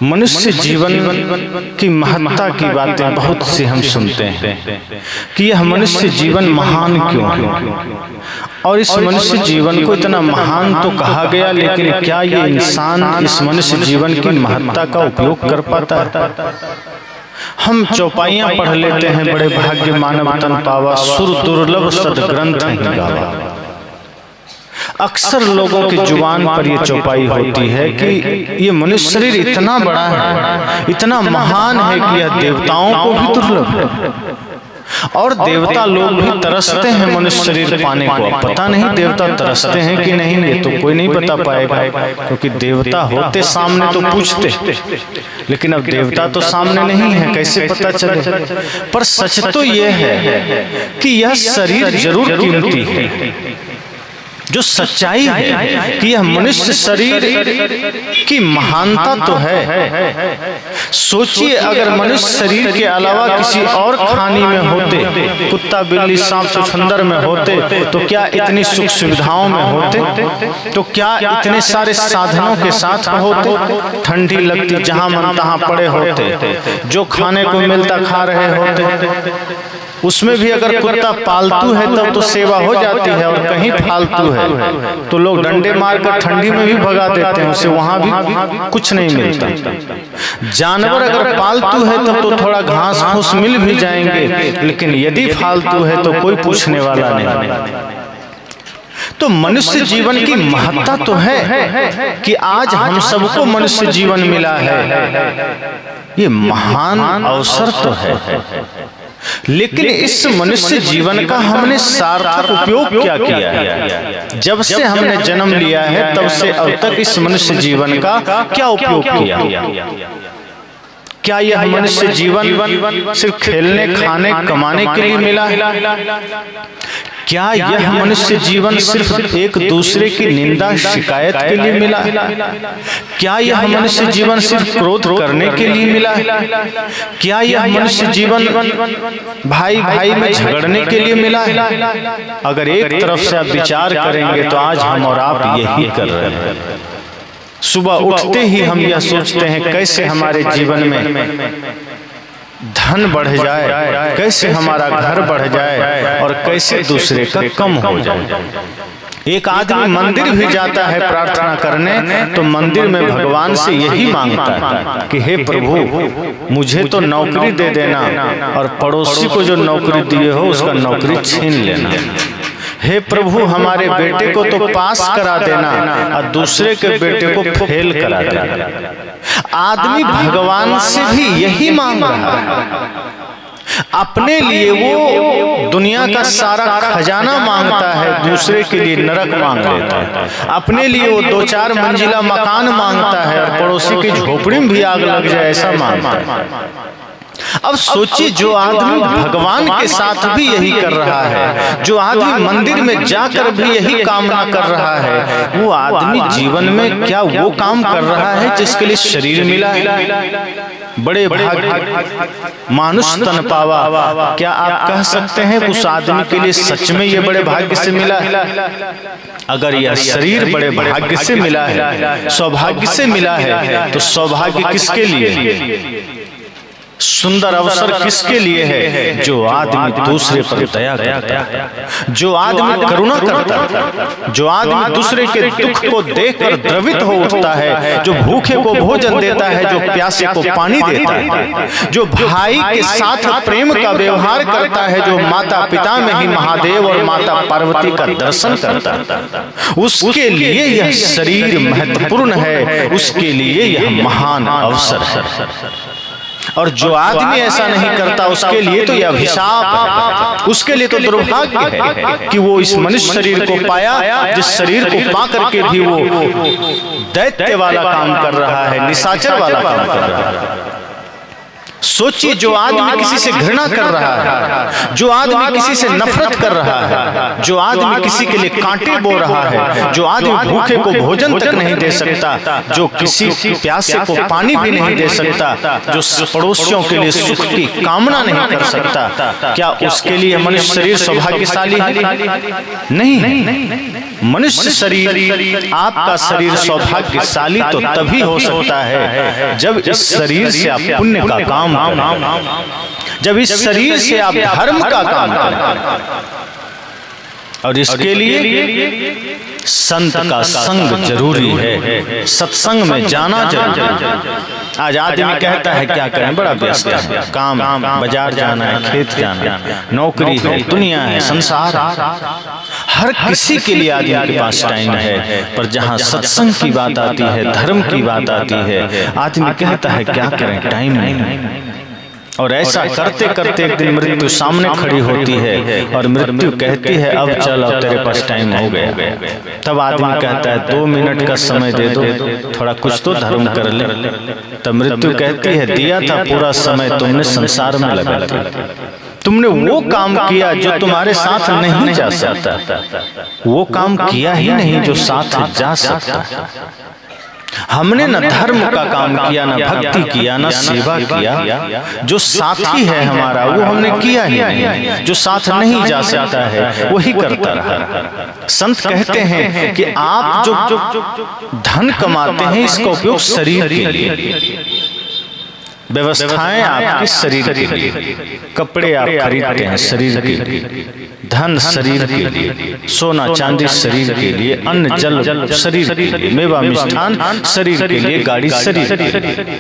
मनुष्य जीवन की महत्ता की बातें बहुत सी हम सुनते हैं कि यह मनुष्य जीवन महान क्यों है, और इस मनुष्य जीवन को इतना महान तो कहा गया, लेकिन क्या ये इंसान इस मनुष्य जीवन की महत्ता का उपयोग कर पाता है? हम चौपाइयां पढ़ लेते हैं, बड़े भाग्य मानव तन पावा, सुर दुर्लभ सदग्रंथ ही गावा। अक्सर लोगों की जुबान पर यह चौपाई होती है कि ये मनुष्य शरीर इतना बड़ा है, इतना महान है कि यह देवताओं को भी दुर्लभ है, और देवता लोग भी तरसते हैं मनुष्य शरीर पाने को। अब पता नहीं देवता तरसते हैं कि नहीं, ये तो कोई नहीं बता पाएगा, क्योंकि देवता होते सामने तो पूछते, लेकिन अब देवता तो सामने नहीं है, कैसे पता चले? पर सच तो यह है कि यह शरीर जरूर कीमती है। जो सच्चाई है कि यह मनुष्य शरीर की महानता तो है। सोचिए, अगर मनुष्य शरीर के अलावा किसी और खानी में होते, कुत्ता बिल्ली सांप छुछुंदर में होते, तो क्या इतनी सुख सुविधाओं में होते? तो क्या इतने सारे साधनों के साथ होते? ठंडी लगती जहां मन तहां पड़े होते, जो खाने को मिलता खा रहे होते। उसमें भी अगर कुत्ता पालतू है तब तो सेवा हो जाती है, और कहीं फालतू है तो लोग डंडे मारकर ठंडी में भी भगा देते हैं, उसे वहां भी कुछ नहीं मिलता। जानवर अगर पालतू है तब तो थोड़ा घास फूस मिल भी जाएंगे, लेकिन यदि फालतू है तो कोई पूछने वाला नहीं। तो मनुष्य जीवन की महत्ता तो है कि आज हम सबको मनुष्य जीवन मिला है, ये महान अवसर तो है। लेकिन इस मनुष्य जीवन का हमने सार्थक उपयोग क्या किया है? जब से हमने जन्म लिया है तब से अब तक इस मनुष्य जीवन का क्या उपयोग किया? क्या यह मनुष्य जीवन सिर्फ खेलने खाने कमाने के लिए मिला है? क्या यह मनुष्य जीवन सिर्फ एक दूसरे की निंदा शिकायत के लिए मिला है? क्या यह मनुष्य जीवन सिर्फ क्रोध करने के लिए मिला है? क्या यह मनुष्य जीवन भाई भाई में झगड़ने के लिए मिला है? अगर एक तरफ से आप विचार करेंगे तो आज हम और आप यही कर रहे हैं। सुबह उठते ही हम यह सोचते हैं कैसे हमारे जीवन में धन बढ़ जाए, कैसे हमारा घर बढ़ जाए, और कैसे दूसरे का कम हो जाए। एक आदमी मंदिर भी जाता है प्रार्थना करने, तो मंदिर में भगवान से यही मांगता है कि हे प्रभु, मुझे तो नौकरी दे देना, और पड़ोसी को जो नौकरी दिए हो उसका नौकरी छीन लेना। हे प्रभु, हमारे बेटे को तो पास करा देना और दूसरे के बेटे को फेल करा देना। आदमी भगवान से भी यही मांग रहा है। अपने लिए वो दुनिया का सारा खजाना मांगता है, दूसरे के लिए नरक मांग लेता है। अपने लिए वो 2-4 मंजिला मकान मांगता है, और पड़ोसी की झोपड़ी में भी आग लग जाए ऐसा मांगता है। अब सोचिए, जो आदमी भगवान के साथ भी यही कर रहा है, जो आदमी मंदिर में जाकर भी यही कामना कर रहा है, वो आदमी जीवन में क्या वो काम कर रहा है जिसके लिए शरीर मिला है? बड़े भाग्य मानुष तन पावा, क्या आप कह सकते हैं उस आदमी के लिए सच में ये बड़े भाग्य से मिला है? अगर यह शरीर बड़े भाग्य से मिला है, सौभाग्य से मिला है, तो सौभाग्य किसके लिए, सुंदर अवसर किसके लिए है? जो आदमी दूसरे पर दया करता है, जो आदमी करुणा करता है, जो आदमी दूसरे के दुख को देखकर द्रवित हो उठता है, जो भूखे को भोजन देता है, जो प्यासे को पानी देता है, जो भाई के साथ प्रेम का व्यवहार करता है, जो माता पिता में ही महादेव और माता पार्वती का दर्शन करता है, उसके लिए यह शरीर महत्वपूर्ण है, उसके लिए यह महान अवसर है। और जो आदमी ऐसा नहीं करता उसके लिए तो यह अभिशाप है, उसके लिए तो दुर्भाग्य है कि वो इस मनुष्य शरीर को पाया, जिस शरीर को पा करके भी वो दैत्य वाला काम कर रहा है, निशाचर वाला काम कर रहा है। सोचिए, जो आदमी किसी से घृणा कर रहा है, जो आदमी किसी से नफरत कर रहा है, जो आदमी किसी के लिए कांटे बो रहा है, जो आदमी भूखे को भोजन तक नहीं दे सकता, जो किसी प्यासे को पानी भी नहीं दे सकता, जो पड़ोसियों के लिए सुख की कामना नहीं कर सकता, क्या उसके लिए मनुष्य शरीर सौभाग्यशाली है? नहीं। मनुष्य शरीर, आपका शरीर सौभाग्यशाली तो तभी हो सकता है जब इस शरीर से आप पुण्य का काम करें, जब इस शरीर से आप धर्म का काम करें। और इसके लिए संत का संग जरूरी है, सत्संग में जाना जरूरी है। आज आदमी कहता है क्या करें, बड़ा व्यस्त है, काम, बाजार जाना है, खेत जाना है, नौकरी है, दुनिया है, संसार। हर किसी के लिए आदमी के पास टाइम है, पर जहाँ सत्संग की बात आती है, धर्म की बात आती है, आदमी कहता है क्या करें, टाइम नहीं। और ऐसा करते करते एक दिन मृत्यु सामने खड़ी होती है और मृत्यु कहती है अब चल, अब तेरे पास टाइम हो गया। तब आदमी कहता है 2 मिनट का समय दे दो, थोड़ा कुछ तो धर्म कर ले। तब मृत्यु कहती है दिया था पूरा समय तुमने संसार में लगा दिया, तुमने वो काम किया जो तुम्हारे साथ नहीं जा सकता, वो काम किया ही नहीं जो साथ जा सकता। हमने न धर्म का काम किया, न भक्ति किया, न सेवा किया। जो साथी है हमारा वो हमने किया ही नहीं, जो साथ नहीं जा सकता है वही करता रहा। संत कहते हैं कि आप जो धन कमाते हैं इसका उपयोग शरीर के लिए, व्यवस्थाएं आपके शरीर के लिए, कपड़े आप खरीदते हैं शरीर के लिए, धन शरीर के लिए, सोना चांदी शरीर के लिए, अन्न जल शरीर के लिए, मेवा मिष्ठान शरीर के लिए, गाड़ी शरीर के लिए।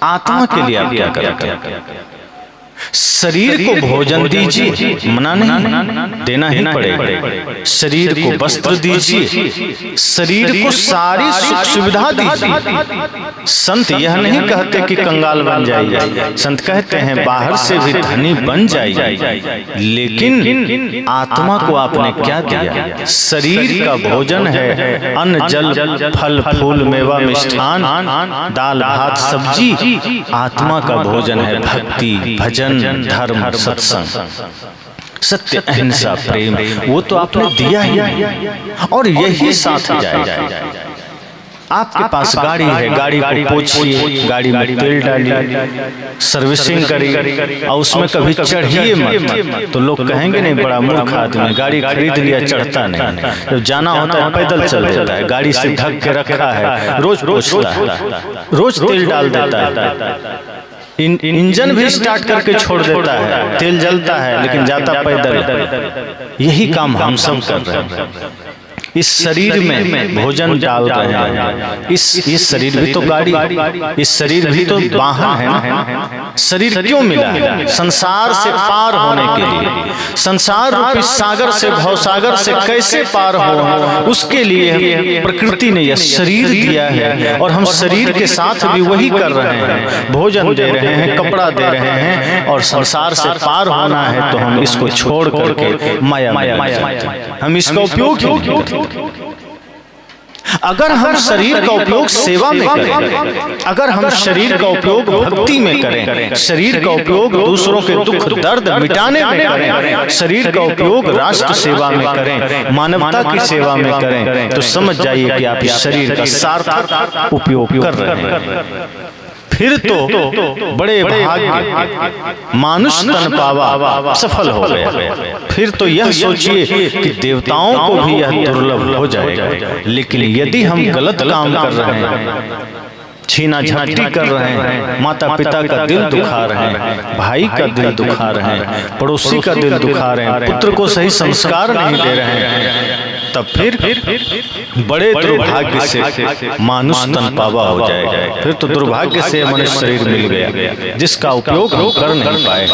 आत्मा के लिए आप क्या करते हैं? शरीर को भोजन दीजिए, मना नहीं, देना ही पड़ेगा। शरीर को वस्त्र दीजिए, शरीर को सारी सुख सुविधा दीजिए। संत यह नहीं कहते कि कंगाल बन जाइए, संत कहते हैं बाहर से भी धनी बन जाइए, लेकिन आत्मा को आपने क्या दिया? शरीर का भोजन है अन्न जल फल फूल मेवा मिष्ठान दाल भात सब्जी, आत्मा का भोजन है भक्ति भजन धर्म सत्संग सत्य अहिंसा प्रेम, वो तो आपने दिया ही और यही साथ जाएगा। आपके पास गाड़ी है, गाड़ी को पोछिए, गाड़ी में तेल डालिए, सर्विसिंग करिए और उसमें कभी चढ़िए मत, तो लोग कहेंगे नहीं बड़ा मूर्ख आदमी, गाड़ी खरीद लिया चढ़ता नहीं, जब जाना होता है पैदल चल देता है, गाड़ी से ढक के रखा है, रोज पोछता है, रोज तेल डाल देता है, इंजन भी स्टार्ट करके छोड़ देता है, तेल जलता है लेकिन जाता पैदल। यही काम हम सब कर रहे हैं। इस शरीर में भोजन डाल रहे हैं, इस शरीर भी तो गाड़ी, इस शरीर भी तो वाहन है ना। शरीर क्यों मिला है? संसार से पार होने के लिए, संसार रूपी सागर से भवसागर से कैसे पार हो, उसके लिए प्रकृति ने यह शरीर दिया है और हम शरीर के साथ भी वही कर रहे हैं, भोजन दे रहे हैं, कपड़ा दे रहे हैं, और संसार से पार होना है तो हम इसको छोड़ करके माया में हम इसका उपयोग क्यों नहीं करते? अगर हम शरीर का उपयोग सेवा में करें, अगर हम शरीर का उपयोग भक्ति में करें, शरीर का उपयोग दूसरों के दुख दर्द मिटाने में करें, शरीर का उपयोग राष्ट्र सेवा में करें, मानवता की सेवा में करें, तो समझ जाइए कि आप इस शरीर का सार्थक उपयोग कर रहे हैं। फिर तो बड़े भाग्य, मानुष तन पावा सफल हो गया। फिर तो यह सोचिए कि देवताओं को भी यह दुर्लभ हो जाएगा। लेकिन यदि हम गलत काम कर रहे हैं, छीना झपटी कर रहे हैं, माता पिता का दिल दुखा रहे हैं, भाई का दिल दुखा रहे हैं, पड़ोसी का दिल दुखा रहे हैं, पुत्र को सही संस्कार नहीं दे रहे हैं, तब फिर बड़े दुर्भाग्य से मानुष तन पावा हो जाएगा। फिर तो दुर्भाग्य से मनुष्य शरीर मिल गया जिसका उपयोग हम कर नहीं पाए,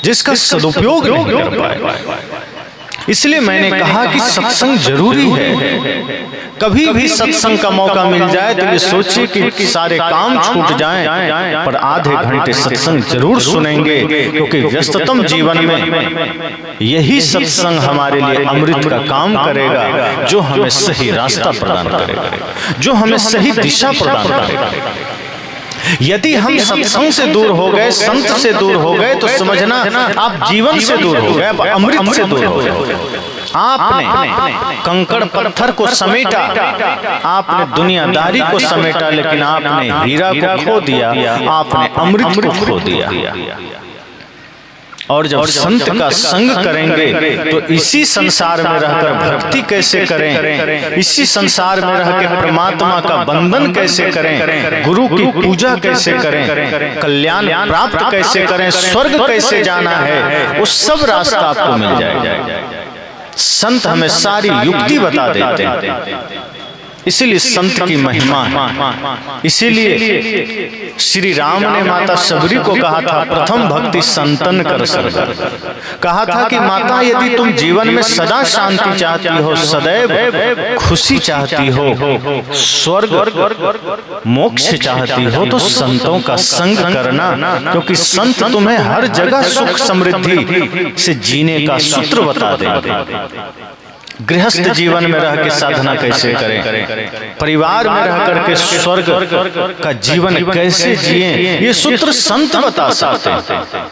जिसका सदुपयोग नहीं कर पाए। इसलिए मैंने कहा कि सत्संग जरूरी है। कभी भी सत्संग का मौका मिल जाए तो ये सोचिए कि सारे काम छूट जाएं, पर आधे घंटे सत्संग जरूर सुनेंगे, क्योंकि व्यस्ततम जीवन में यही सत्संग हमारे लिए अमृत का काम करेगा, जो हमें सही रास्ता प्रदान करेगा, जो हमें सही दिशा प्रदान करेगा। यदि हम सत्संग से दूर हो गए, संत से दूर हो गए, तो समझना आप जीवन से दूर हो गए, आप अमृत से दूर हो गए। आपने कंकड़ पत्थर को समेटा, आपने दुनियादारी को समेटा, लेकिन आपने हीरा को खो दिया, आपने अमृत को खो दिया। और जब संत का संग करेंगे तो इसी संसार में रहकर भक्ति कैसे करें, इसी संसार में रह के परमात्मा का बंधन कैसे करें, गुरु की पूजा कैसे करें, कल्याण प्राप्त कैसे करें, स्वर्ग कैसे जाना है, वो सब रास्ता आपको मिल जाएगा। संत हमें सारी युक्ति बता देते हैं। इसीलिए संत की महिमा है। इसीलिए श्री राम ने माता सबरी को कहा था, प्रथम भक्ति संतन कर सर। कहा था कि माता, यदि तुम जीवन में सदा शांति चाहती हो, सदैव खुशी चाहती हो, स्वर्ग मोक्ष चाहती हो, तो संतों का संग करना, क्योंकि संत तुम्हें हर जगह सुख समृद्धि से जीने का सूत्र बता देंगे। गृहस्थ जीवन में रह के साधना कैसे करें, परिवार में रह करके स्वर्ग का जीवन कैसे जिएं, ये सूत्र संत बता सकते हैं।